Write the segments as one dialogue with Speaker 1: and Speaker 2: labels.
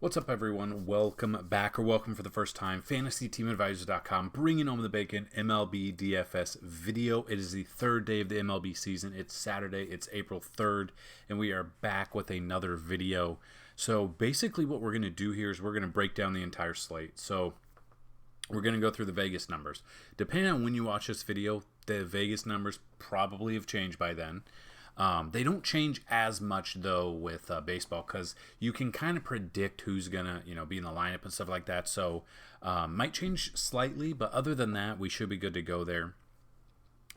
Speaker 1: What's up, everyone? Welcome back, or welcome for the first time. FantasyTeamAdvisors.com, bringing home the bacon MLB DFS video. It is the third day of the MLB season. It's Saturday. It's April 3rd, and we are back with another video. So basically what we're going to do here is we're going to break down the entire slate. So we're going to go through the Vegas numbers. Depending on when you watch this video, the Vegas numbers probably have changed by then. They don't change as much, though, with baseball, because you can kind of predict who's going to, be in the lineup and stuff like that. So might change slightly, but other than that, we should be good to go there.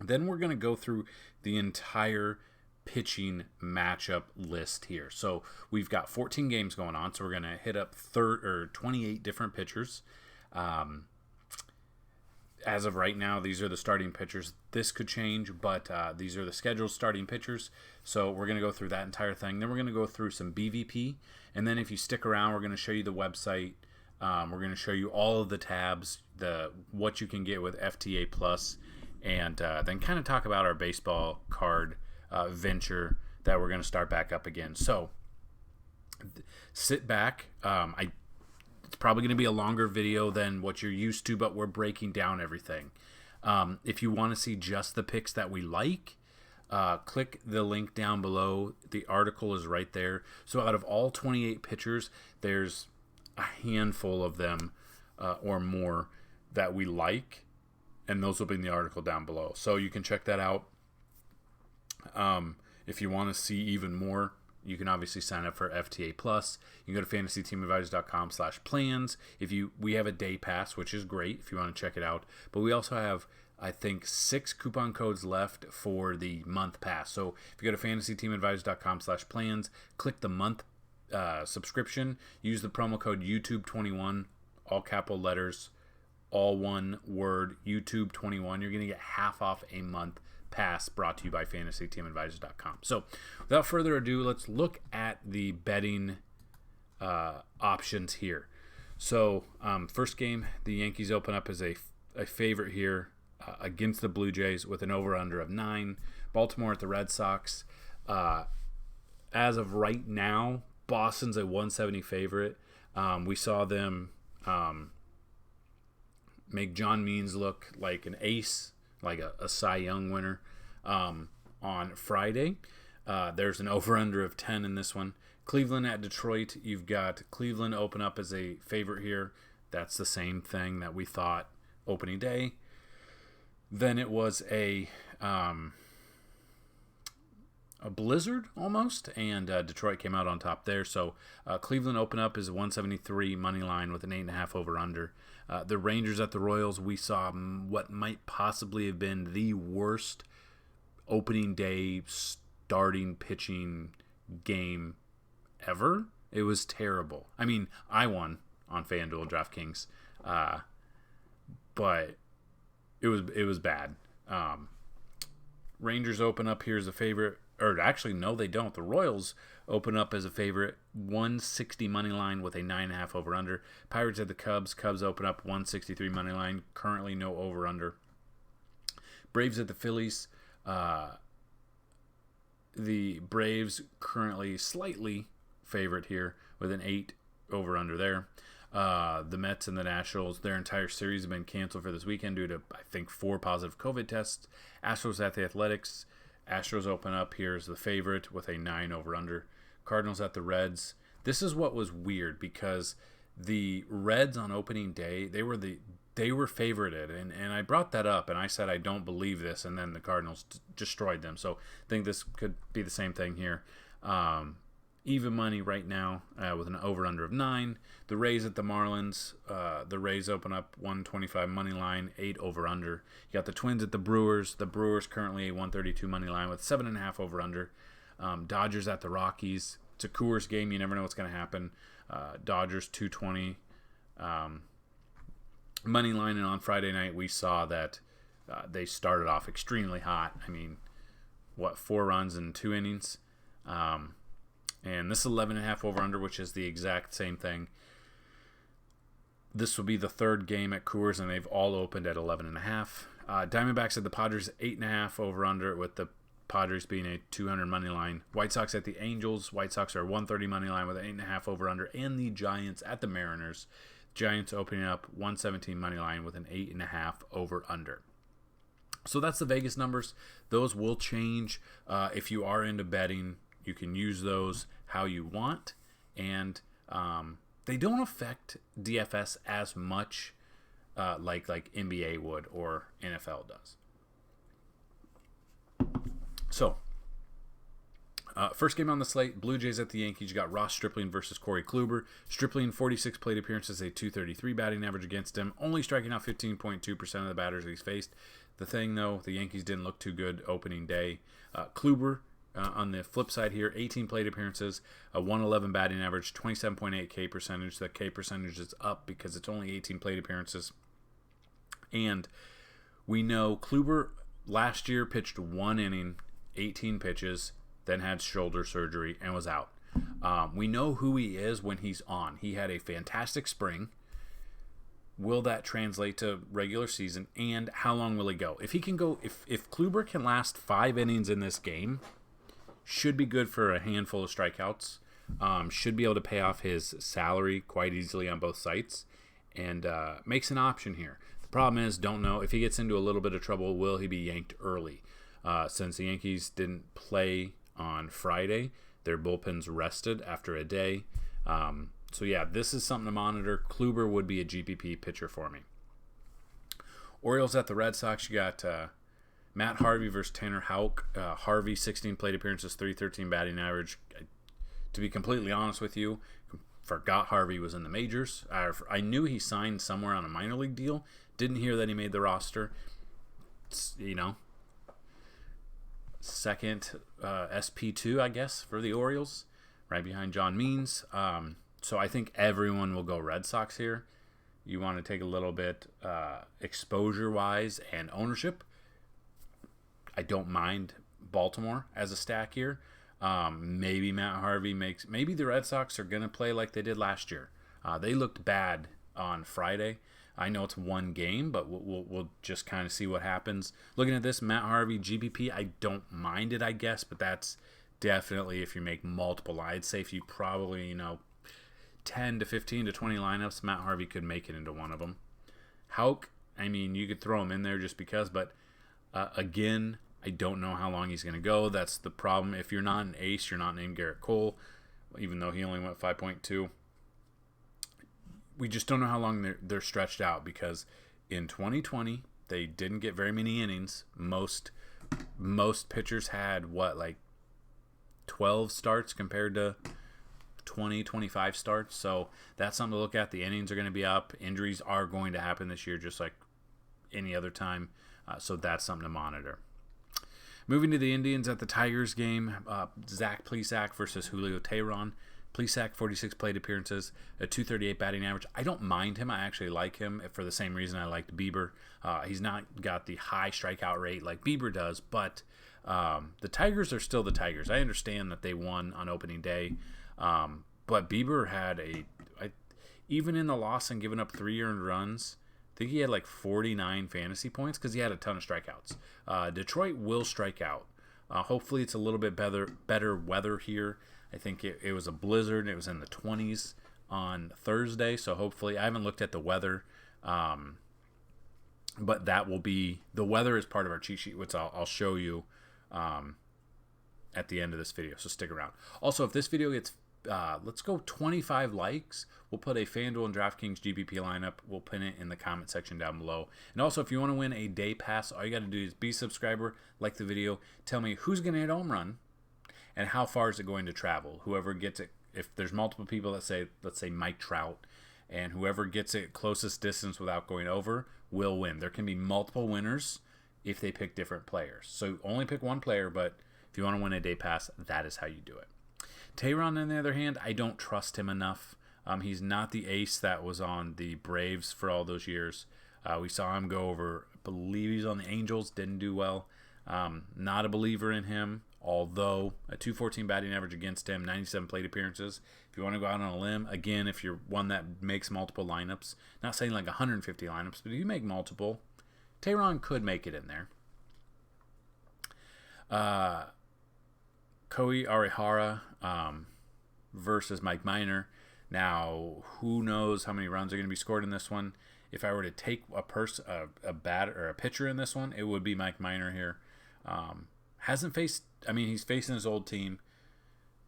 Speaker 1: Then we're going to go through the entire pitching matchup list here. So we've got 14 games going on, so we're going to hit up 28 different pitchers. As of right now, these are the starting pitchers. This could change, but these are the scheduled starting pitchers. So we're going to go through that entire thing. Then we're going to go through some BVP. And then if you stick around, we're going to show you the website. We're going to show you all of the tabs, what you can get with FTA Plus, and then kind of talk about our baseball card venture that we're going to start back up again. So sit back. It's probably going to be a longer video than what you're used to, but we're breaking down everything. If you want to see just the picks that we like, click the link down below. The article is right there. So out of all 28 pitchers, there's a handful of them or more that we like, and those will be in the article down below. So you can check that out. If you want to see even more, you can obviously sign up for FTA Plus. You can go to fantasyteamadvisors.com/plans. We have a day pass, which is great if you want to check it out. But we also have, I think, 6 coupon codes left for the month pass. So if you go to fantasyteamadvisors.com/plans, click the month subscription, use the promo code YouTube21, all capital letters, all one word, YouTube21. You're going to get half off a month pass, brought to you by fantasyteamadvisors.com. So without further ado, let's look at the betting options here. So first game, the Yankees open up as a favorite here against the Blue Jays with an over-under of 9. Baltimore at the Red Sox. As of right now, Boston's a 170 favorite. We saw them make John Means look like an ace, like a Cy Young winner on Friday. There's an over-under of 10 in this one. Cleveland at Detroit. You've got Cleveland open up as a favorite here. That's the same thing that we thought opening day. Then it was a blizzard almost, and Detroit came out on top there. So Cleveland open up is a 173 money line with an 8.5 over-under. The Rangers at the Royals, we saw what might possibly have been the worst opening day starting pitching game ever. It was terrible. I mean, I won on FanDuel DraftKings, but it was bad. Rangers open up here as a favorite. Or actually, no, they don't. The Royals open up as a favorite, 160 money line with a 9.5 over-under. Pirates at the Cubs. Cubs open up 163 money line. Currently no over-under. Braves at the Phillies. The Braves currently slightly favorite here with an 8 over-under there. The Mets and the Nationals, their entire series have been canceled for this weekend due to, I think, 4 positive COVID tests. Astros at the Athletics. Astros open up here as the favorite with a 9 over-under. Cardinals at the Reds. This is what was weird because the Reds on opening day, they were favorited, and I brought that up and I said I don't believe this, and then the Cardinals destroyed them. So I think this could be the same thing here. Even money right now with an over-under of 9. The Rays at the Marlins. The Rays open up 125 money line, 8 over-under. You got the Twins at the Brewers. The Brewers currently a 132 money line with 7.5 over-under. Dodgers at the Rockies. It's a Coors game. You never know what's going to happen. Dodgers 220 money line, and on Friday night we saw that they started off extremely hot. I mean, 4 runs in 2 innings. And this 11.5 over-under, which is the exact same thing. This will be the third game at Coors, and they've all opened at 11.5. Diamondbacks at the Padres, 8.5 over-under with the Padres being a 200 money line. White Sox at the Angels. White Sox are 130 money line with an 8.5 over under. And the Giants at the Mariners. Giants opening up 117 money line with an 8.5 over under. So that's the Vegas numbers. Those will change. If you are into betting, you can use those how you want. And they don't affect DFS as much like NBA would or NFL does. So, first game on the slate, Blue Jays at the Yankees. You got Ross Stripling versus Corey Kluber. Stripling, 46 plate appearances, a 233 batting average against him, only striking out 15.2% of the batters he's faced. The thing, though, the Yankees didn't look too good opening day. Kluber, on the flip side here, 18 plate appearances, a 111 batting average, 27.8 K percentage. The K percentage is up because it's only 18 plate appearances. And we know Kluber last year pitched 1 inning, 18 pitches, then had shoulder surgery and was out. We know who he is when he's on. He had a fantastic spring. Will that translate to regular season? And how long will he go? If he can go, if Kluber can last 5 innings in this game, should be good for a handful of strikeouts. Should be able to pay off his salary quite easily on both sites, and makes an option here. The problem is, don't know if he gets into a little bit of trouble. Will he be yanked early? Since the Yankees didn't play on Friday, their bullpen's rested after a day. So yeah, this is something to monitor. Kluber would be a GPP pitcher for me. Orioles at the Red Sox. You got Matt Harvey versus Tanner Houck. Harvey, 16 plate appearances, 313 batting average. To be completely honest with you, forgot Harvey was in the majors. I knew he signed somewhere on a minor league deal. Didn't hear that he made the roster. Second SP2, I guess, for the Orioles, right behind John Means. So I think everyone will go Red Sox here. You want to take a little bit exposure-wise and ownership. I don't mind Baltimore as a stack here. Maybe Matt Harvey maybe the Red Sox are going to play like they did last year. They looked bad on Friday. I know it's one game, but we'll just kind of see what happens. Looking at this, Matt Harvey, GPP, I don't mind it, I guess, but that's definitely if you make multiple. I'd say if you probably, 10 to 15 to 20 lineups, Matt Harvey could make it into one of them. Houck, you could throw him in there just because, but again, I don't know how long he's going to go. That's the problem. If you're not an ace, you're not named Garrett Cole, even though he only went 5.2. We just don't know how long they're stretched out, because in 2020 they didn't get very many innings. Most pitchers had 12 starts compared to 20, 25 starts. So that's something to look at. The innings are going to be up. Injuries are going to happen this year just like any other time. So that's something to monitor. Moving to the Indians at the Tigers game, Zach Plesac versus Julio Teheran. Plesac, 46 plate appearances, a 238 batting average. I don't mind him. I actually like him for the same reason I liked Bieber. He's not got the high strikeout rate like Bieber does, but the Tigers are still the Tigers. I understand that they won on opening day, but Bieber had even in the loss and giving up 3 earned runs, I think he had 49 fantasy points because he had a ton of strikeouts. Detroit will strike out. Hopefully it's a little bit better weather here. I think it was a blizzard. It was in the 20s on Thursday, so hopefully I haven't looked at the weather, but that will be the weather is part of our cheat sheet, which I'll show you at the end of this video. So stick around. Also, if this video gets let's go 25 likes, we'll put a FanDuel and DraftKings GPP lineup. We'll pin it in the comment section down below. And also, if you want to win a day pass, all you got to do is be a subscriber, like the video, tell me who's going to hit home run, and how far is it going to travel. Whoever gets it, if there's multiple people that say, let's say Mike Trout, and whoever gets it closest distance without going over will win. There can be multiple winners if they pick different players. So only pick one player, but if you want to win a day pass, that is how you do it. Teheran, on the other hand, I don't trust him enough. He's not the ace that was on the Braves for all those years. We saw him go over, I believe he's on the Angels, didn't do well. Not a believer in him, although a 214 batting average against him, 97 plate appearances. If you want to go out on a limb, again, if you're one that makes multiple lineups, not saying 150 lineups, but if you make multiple, Teheran could make it in there. Uh, Kohei Arihara versus Mike Minor. Now, who knows how many runs are going to be scored in this one? If I were to take a batter or a pitcher in this one, it would be Mike Minor here. Hasn't faced. I mean, he's facing his old team.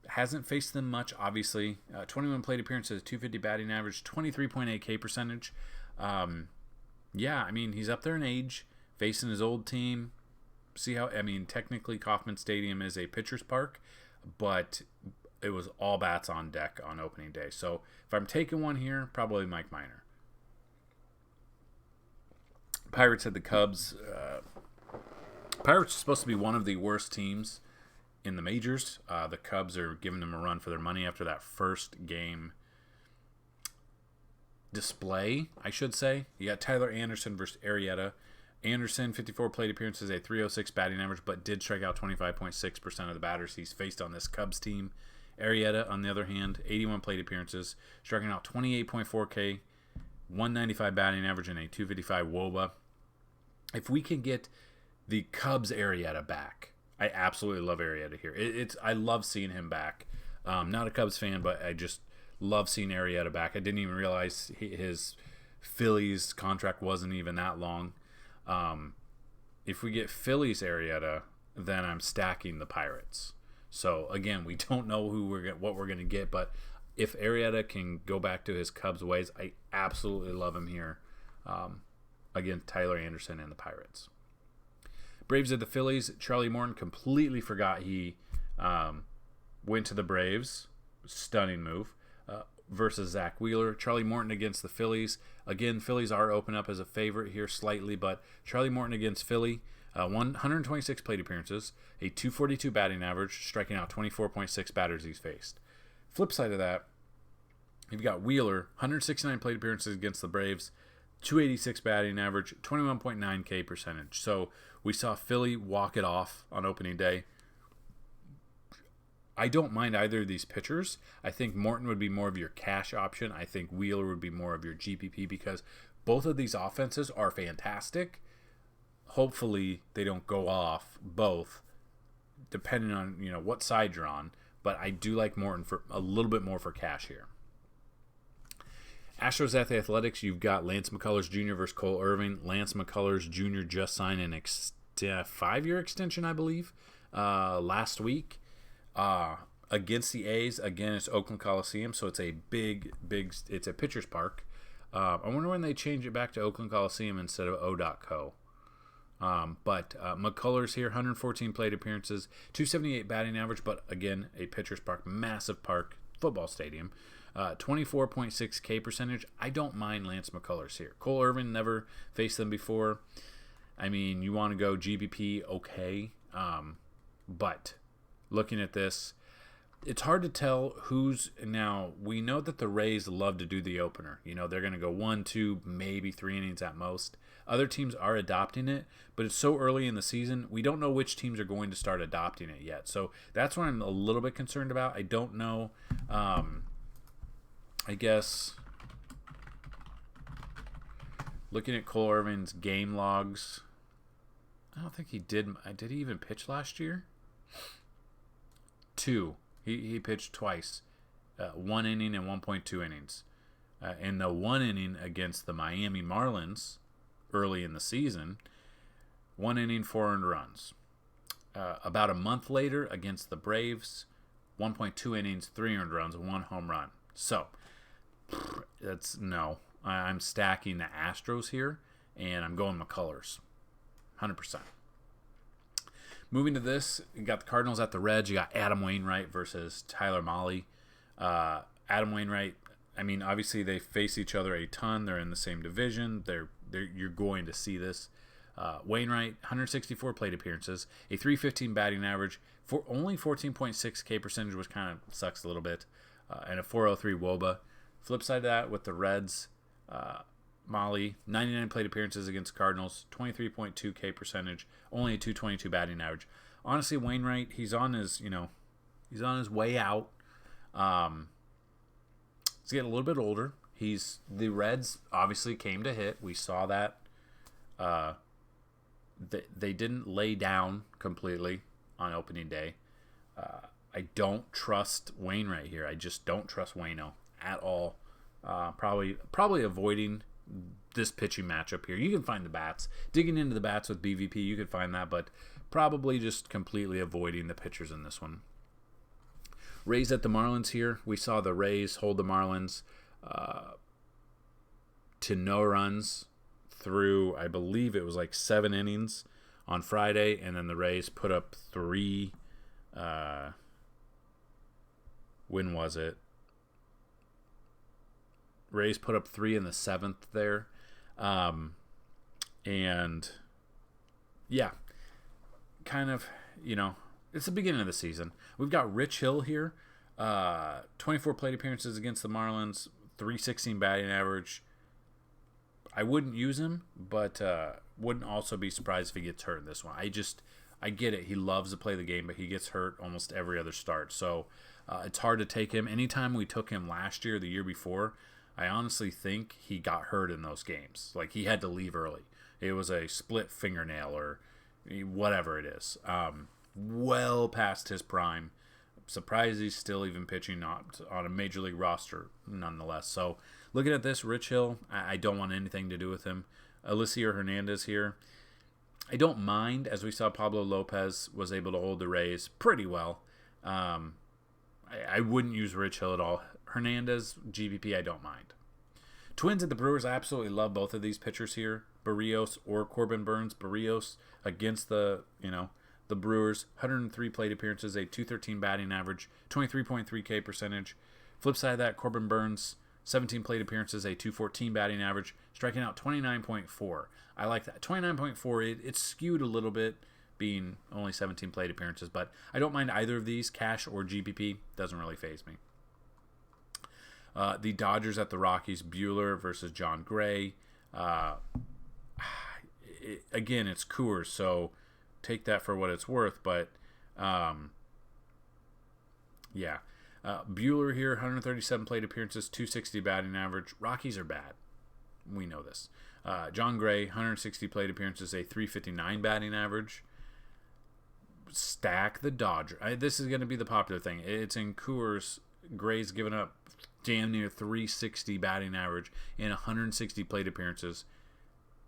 Speaker 1: Hasn't faced them much, obviously. 21 plate appearances, 250 batting average, 23.8 K percentage. Yeah, I mean, he's up there in age, facing his old team. See how, I mean, technically Kauffman Stadium is a pitcher's park, but it was all bats on deck on opening day. So if I'm taking one here, probably Mike Minor. Pirates had the Cubs. Pirates are supposed to be one of the worst teams in the majors. The Cubs are giving them a run for their money after that first game display, I should say. You got Tyler Anderson versus Arrieta. Anderson, 54 plate appearances, a 306 batting average, but did strike out 25.6% of the batters he's faced on this Cubs team. Arrieta, on the other hand, 81 plate appearances, striking out 28.4 K, 195 batting average, and a 255 WOBA. If we can get the Cubs Arrieta back, I absolutely love Arrieta here. I love seeing him back. Not a Cubs fan, but I just love seeing Arrieta back. I didn't even realize his Phillies contract wasn't even that long. If we get Phillies Arrieta, then I'm stacking the Pirates. So again, we don't know what we're going to get, but if Arrieta can go back to his Cubs ways, I absolutely love him here. Again, Tyler Anderson and the Pirates. Braves at the Phillies. Charlie Morton completely forgot he went to the Braves. Stunning move. Versus Zach Wheeler. Charlie Morton against the Phillies. Again, Phillies are open up as a favorite here slightly, but Charlie Morton against Philly. 126 plate appearances, a 242 batting average, striking out 24.6 batters he's faced. Flip side of that, you've got Wheeler, 169 plate appearances against the Braves, 286 batting average, 21.9 K percentage. So we saw Philly walk it off on opening day. I don't mind either of these pitchers. I think Morton would be more of your cash option. I think Wheeler would be more of your GPP because both of these offenses are fantastic. Hopefully they don't go off both, depending on what side you're on. But I do like Morton for a little bit more for cash here. Astros at the Athletics, you've got Lance McCullers Jr. versus Cole Irvin. Lance McCullers Jr. just signed an 5-year extension, I believe, last week. Against the A's, again, it's Oakland Coliseum, so it's a it's a pitcher's park. I wonder when they change it back to Oakland Coliseum instead of O.co. But McCullers here, 114 plate appearances, 278 batting average, but again, a pitcher's park, massive park, football stadium. 24.6 K percentage. I don't mind Lance McCullers here. Cole Irvin never faced them before. I mean, you want to go GBP, okay. But looking at this, it's hard to tell who's... Now, we know that the Rays love to do the opener. They're going to go 1, 2, maybe 3 innings at most. Other teams are adopting it, but it's so early in the season, we don't know which teams are going to start adopting it yet. So that's what I'm a little bit concerned about. I don't know. I guess looking at Cole Irvin's game logs, I don't think he did. Did he even pitch last year? 2. He pitched twice, 1 inning and 1.2 innings. In the 1 inning against the Miami Marlins early in the season, 1 inning, 4 earned runs. About a month later against the Braves, 1.2 innings, 3 earned runs, 1 home run. So I'm stacking the Astros here, and I'm going McCullers, 100%. Moving to this, you got the Cardinals at the Reds. You got Adam Wainwright versus Tyler Mahle. Adam Wainwright, I mean, obviously they face each other a ton. They're in the same division. You're going to see this. Wainwright, 164 plate appearances, a 315 batting average, for only 14.6 K percentage, which kind of sucks a little bit, and a 403 WOBA. Flip side of that with the Reds, Mahle, 99 plate appearances against Cardinals, 23.2 K percentage, only a 222 batting average. Honestly, Wainwright, he's on his way out. He's getting a little bit older. The Reds obviously came to hit. We saw that. They didn't lay down completely. on opening day. I don't trust Wainwright here. I just don't trust Waino at all. Probably avoiding this pitching matchup here. You can find the bats. Digging into the bats with BVP, you could find that, but probably just completely avoiding the pitchers in this one. Rays at the Marlins here. We saw the Rays hold the Marlins to no runs through, I believe it was like 7 innings on Friday, and then the Rays put up 3. When was it? Rays put up 3 in the 7th there. And yeah, kind of, it's the beginning of the season. We've got Rich Hill here. 24 plate appearances against the Marlins, 316 batting average. I wouldn't use him, but wouldn't also be surprised if he gets hurt in this one. I get it. He loves to play the game, but he gets hurt almost every other start. So it's hard to take him. Anytime we took him last year, the year before, I honestly think he got hurt in those games. Like, he had to leave early. It was a split fingernail or whatever it is. Well past his prime. Surprised he's still even pitching not on a major league roster nonetheless. So looking at this, Rich Hill, I don't want anything to do with him. Alicia Hernandez here. I don't mind, as we saw Pablo Lopez was able to hold the Rays pretty well. I wouldn't use Rich Hill at all. Hernandez, GPP, I don't mind. Twins at the Brewers, I absolutely love both of these pitchers here. Barrios or Corbin Burns. Barrios against the Brewers, 103 plate appearances, a 213 batting average, 23.3 K percentage. Flip side of that, Corbin Burns, 17 plate appearances, a 214 batting average, striking out 29.4. I like that. 29.4, it's skewed a little bit, being only 17 plate appearances, but I don't mind either of these, cash or GPP. Doesn't really faze me. The Dodgers at the Rockies, Buehler versus John Gray. Again, it's Coors, so take that for what it's worth, but yeah. Buehler here, 137 plate appearances, 260 batting average. Rockies are bad. We know this. John Gray, 160 plate appearances, a 359 batting average. Stack the Dodgers. This is going to be the popular thing. It's in Coors. Gray's given up damn near 360 batting average in 160 plate appearances.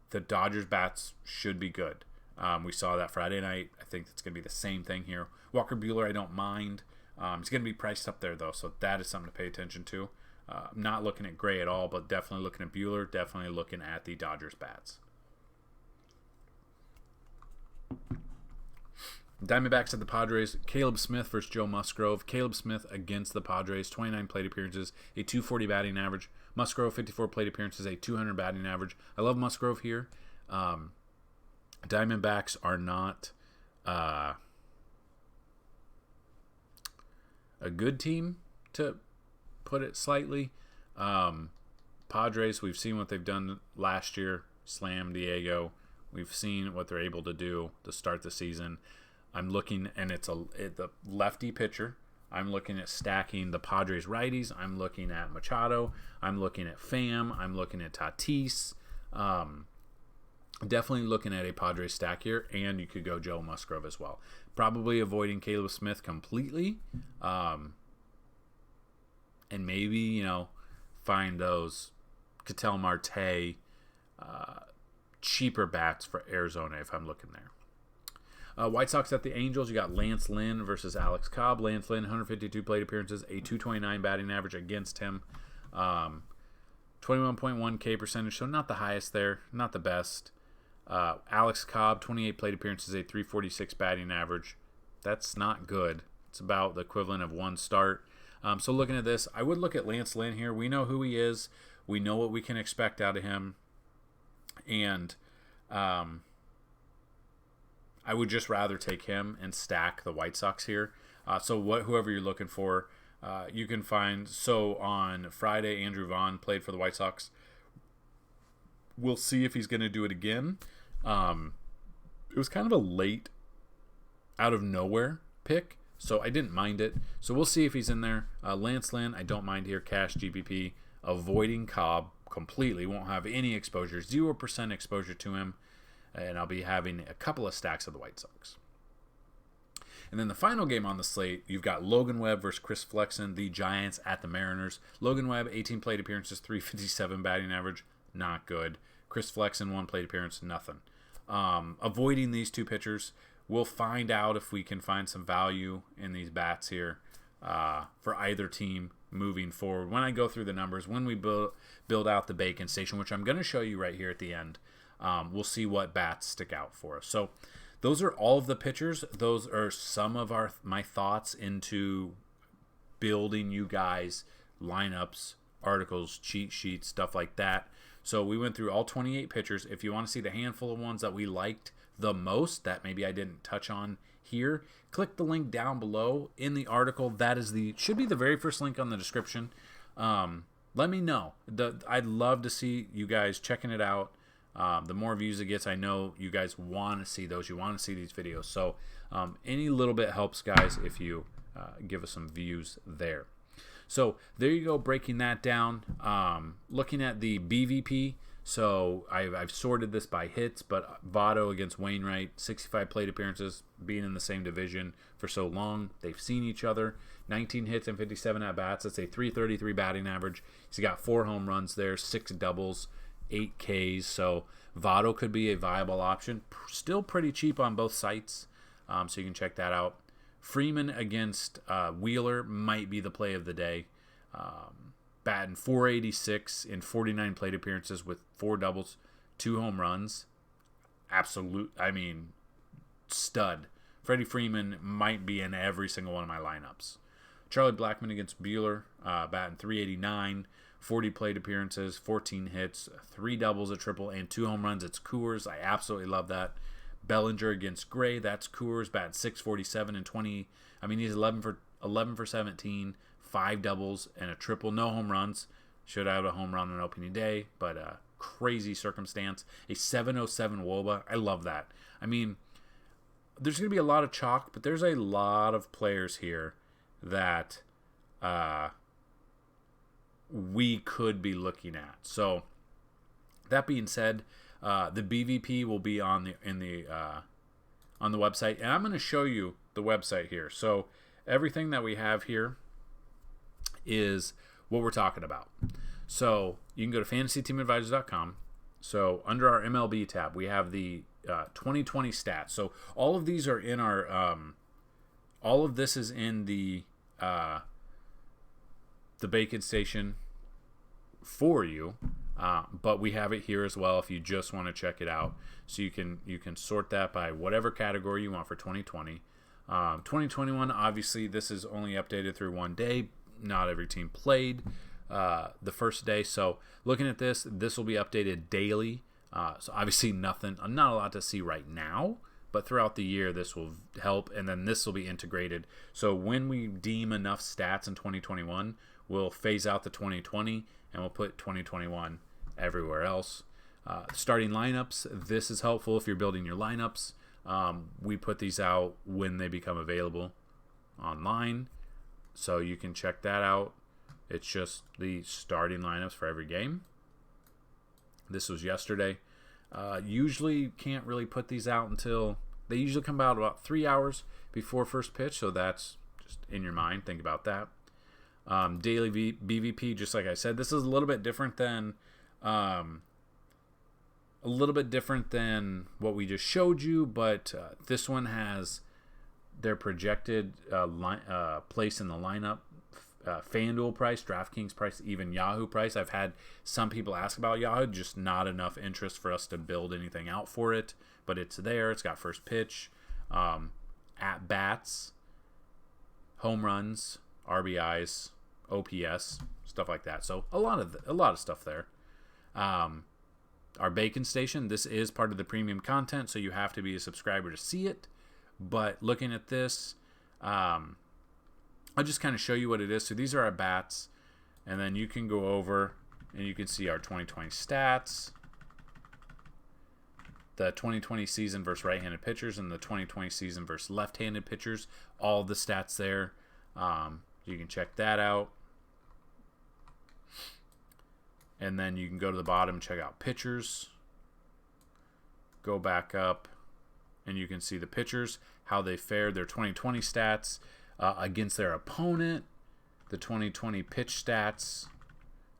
Speaker 1: The Dodgers bats should be good. We saw that Friday night. I think it's going to be the same thing here. Walker Buehler, I don't mind. He's going to be priced up there, though, so that is something to pay attention to. I'm not looking at Gray at all, but definitely looking at Buehler, definitely looking at the Dodgers bats. Diamondbacks at the Padres, Caleb Smith versus Joe Musgrove. Caleb Smith against the Padres, 29 plate appearances, a 240 batting average. Musgrove, 54 plate appearances, a 200 batting average. I love Musgrove here. Diamondbacks are not a good team, to put it slightly. Padres, we've seen what they've done last year, slam Diego. We've seen what they're able to do to start the season. I'm looking, and it's the lefty pitcher. I'm looking at stacking the Padres righties. I'm looking at Machado. I'm looking at Pham. I'm looking at Tatis. Definitely looking at a Padres stack here, and you could go Joe Musgrove as well. Probably avoiding Caleb Smith completely, and maybe find those Ketel Marte cheaper bats for Arizona if I'm looking there. White Sox at the Angels, you got Lance Lynn versus Alex Cobb. Lance Lynn, 152 plate appearances, a 229 batting average against him. 21.1 K percentage, so not the highest there, not the best. Alex Cobb, 28 plate appearances, a 346 batting average. That's not good. It's about the equivalent of one start. So looking at this, I would look at Lance Lynn here. We know who he is. We know what we can expect out of him. And I would just rather take him and stack the White Sox here. Whoever you're looking for, you can find. So on Friday, Andrew Vaughn played for the White Sox. We'll see if he's going to do it again. It was kind of a late, out of nowhere pick, so I didn't mind it. So we'll see if he's in there. Lance Lynn, I don't mind here. Cash GPP, avoiding Cobb completely. Won't have any exposure, 0% exposure to him. And I'll be having a couple of stacks of the White Sox. And then the final game on the slate, you've got Logan Webb versus Chris Flexen, the Giants at the Mariners. Logan Webb, 18 plate appearances, 357 batting average, not good. Chris Flexen, 1 plate appearance, nothing. Avoiding these two pitchers. We'll find out if we can find some value in these bats here for either team moving forward. When I go through the numbers, when we build out the Bacon Station, which I'm going to show you right here at the end, we'll see what bats stick out for us. So those are all of the pitchers. Those are some of my thoughts into building you guys lineups, articles, cheat sheets, stuff like that. So we went through all 28 pitchers. If you want to see the handful of ones that we liked the most that maybe I didn't touch on here, click the link down below in the article. That is should be the very first link on the description. Let me know. I'd love to see you guys checking it out. The more views it gets, I know you guys want to see those. You want to see these videos. So any little bit helps, guys, if you give us some views there. So there you go, breaking that down. Looking at the BVP, so I've sorted this by hits, but Votto against Wainwright, 65 plate appearances, being in the same division for so long. They've seen each other. 19 hits and 57 at-bats. That's a 333 batting average. He's got 4 home runs there, 6 doubles, 8 Ks. So Votto could be a viable option. Still pretty cheap on both sites, so you can check that out. Freeman against Wheeler might be the play of the day. Batting .486 in 49 plate appearances with 4 doubles, 2 home runs. Stud. Freddie Freeman might be in every single one of my lineups. Charlie Blackmon against Buehler, batting .389, 40 plate appearances, 14 hits, 3 doubles, a triple, and 2 home runs. It's Coors. I absolutely love that. Bellinger against Gray, that's Coors, batting .647 and 20. He's 11 for 17, 5 doubles and a triple, no home runs. Should have a home run on opening day, but crazy circumstance. A 707 WOBA. I love that. There's going to be a lot of chalk, but there's a lot of players here that we could be looking at. So that being said, the BVP will be on the website, and I'm going to show you the website here. So everything that we have here is what we're talking about. So you can go to fantasyteamadvisors.com. So under our MLB tab, we have the 2020 stats. So all of these are in our all of this is in the Bacon Station for you. But we have it here as well if you just want to check it out. So you can sort that by whatever category you want for 2020. 2021, obviously, this is only updated through one day. Not every team played the first day. So looking at this will be updated daily. So obviously not a lot to see right now, but throughout the year this will help, and then this will be integrated. So when we deem enough stats in 2021, we'll phase out the 2020 and we'll put 2021 everywhere else. Starting lineups, this is helpful if you're building your lineups. We put these out when they become available online, so you can check that out. It's just the starting lineups for every game. This was yesterday. Usually can't really put these out until they usually come out about 3 hours before first pitch, so that's just in your mind. Think about that. Daily BVP, just like I said, this is a little bit different than what we just showed you, but this one has their projected place in the lineup, FanDuel price, DraftKings price, even Yahoo price. I've had some people ask about Yahoo, just not enough interest for us to build anything out for it, but it's there. It's got first pitch, at bats, home runs, RBIs, OPS, stuff like that. So a lot of stuff there. Our Bacon Station, this is part of the premium content, so you have to be a subscriber to see it. But looking at this, I'll just kind of show you what it is. So these are our bats, and then you can go over and you can see our 2020 stats, the 2020 season versus right-handed pitchers, and the 2020 season versus left-handed pitchers. All the stats there. You can check that out. And then you can go to the bottom and check out pitchers. Go back up and you can see the pitchers, how they fared, their 2020 stats against their opponent, the 2020 pitch stats,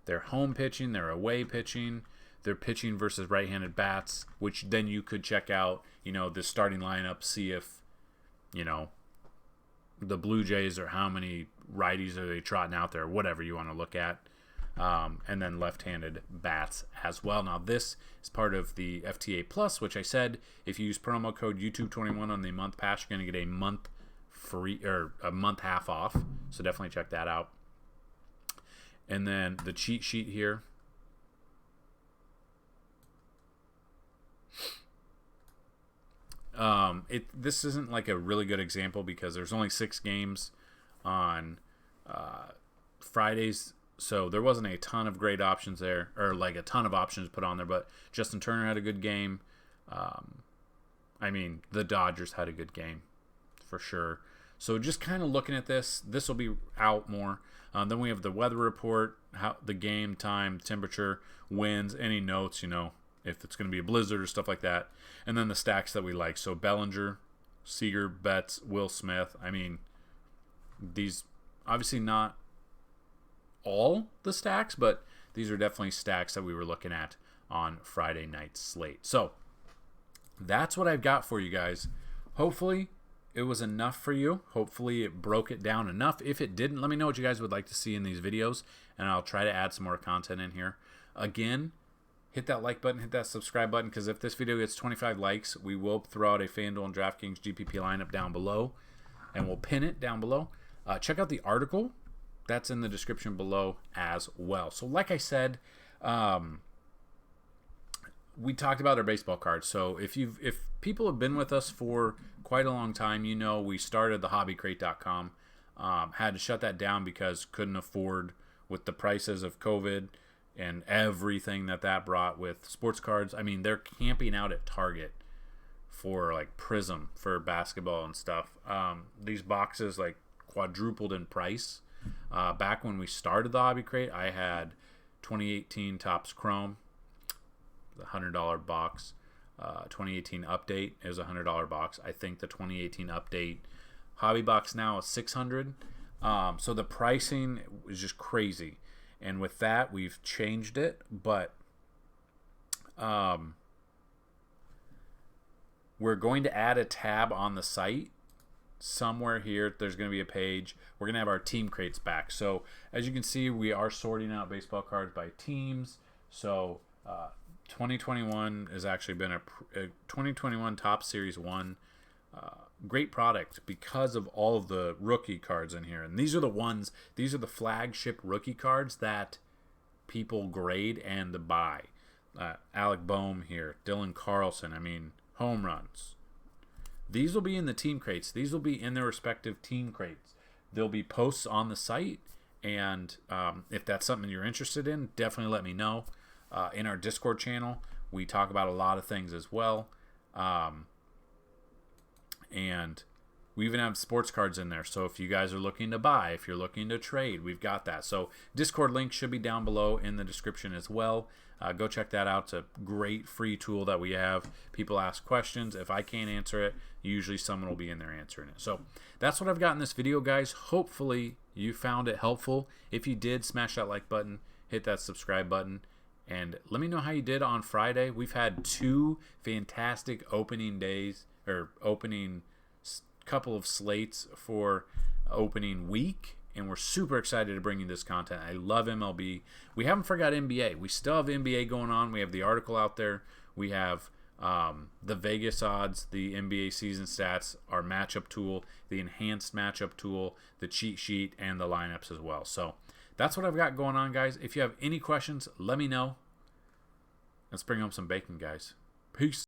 Speaker 1: their home pitching, their away pitching, their pitching versus right-handed bats, which then you could check out, the starting lineup, see if, the Blue Jays or how many righties are they trotting out there, whatever you want to look at. And then left-handed bats as well. Now, this is part of the FTA Plus, which I said if you use promo code YouTube21 on the month pass, you're going to get a month free or a month half off. So definitely check that out. And then the cheat sheet here. This isn't like a really good example because there's only 6 games on Fridays. So there wasn't a ton of great options there, or like a ton of options put on there, but Justin Turner had a good game. The Dodgers had a good game for sure. So just kind of looking at this will be out more. Then we have the weather report, how the game time, temperature, winds, any notes, if it's going to be a blizzard or stuff like that. And then the stacks that we like. So Bellinger, Seager, Betts, Will Smith. These obviously not all the stacks, but these are definitely stacks that we were looking at on Friday night slate. So that's what I've got for you guys. Hopefully it was enough for you. Hopefully it broke it down enough. If it didn't, let me know what you guys would like to see in these videos, and I'll try to add some more content in here. Again, hit that like button, hit that subscribe button, because if this video gets 25 likes, we will throw out a FanDuel and DraftKings GPP lineup down below, and we'll pin it down below. Check out the article. That's in the description below as well. So like I said, we talked about our baseball cards. So if people have been with us for quite a long time, we started the hobbycrate.com. Had to shut that down because couldn't afford with the prices of COVID and everything that brought with sports cards. They're camping out at Target for like Prism for basketball and stuff. These boxes like quadrupled in price. Back when we started the Hobby Crate, I had 2018 Topps Chrome, the $100 box. 2018 Update is a $100 box. I think the 2018 Update Hobby Box now is $600. So the pricing is just crazy. And with that, we've changed it. But we're going to add a tab on the site. Somewhere here, there's going to be a page. We're going to have our team crates back. So as you can see, we are sorting out baseball cards by teams. So 2021 has actually been a 2021 Top Series 1 great product because of all of the rookie cards in here. And these are the flagship rookie cards that people grade and buy. Alec Boehm here, Dylan Carlson, home runs. These will be in the team crates. These will be in their respective team crates. There'll be posts on the site, and if that's something you're interested in, definitely let me know. In our Discord channel, we talk about a lot of things as well. And we even have sports cards in there. So if you guys are looking to buy, if you're looking to trade, we've got that. So Discord link should be down below in the description as well. Go check that out. It's a great free tool that we have. People ask questions. If I can't answer it, usually someone will be in there answering it. So that's what I've got in this video, guys. Hopefully you found it helpful. If you did, smash that like button, hit that subscribe button, and let me know how you did on Friday. We've had 2 fantastic opening days, or opening couple of slates for opening week, and we're super excited to bring you this content. I love MLB. We haven't forgot NBA. We still have NBA going on. We have the article out there. We have the Vegas odds, the NBA season stats, our matchup tool, the enhanced matchup tool, the cheat sheet, and the lineups as well. So that's what I've got going on, guys. If you have any questions, let me know. Let's bring home some bacon, guys. Peace.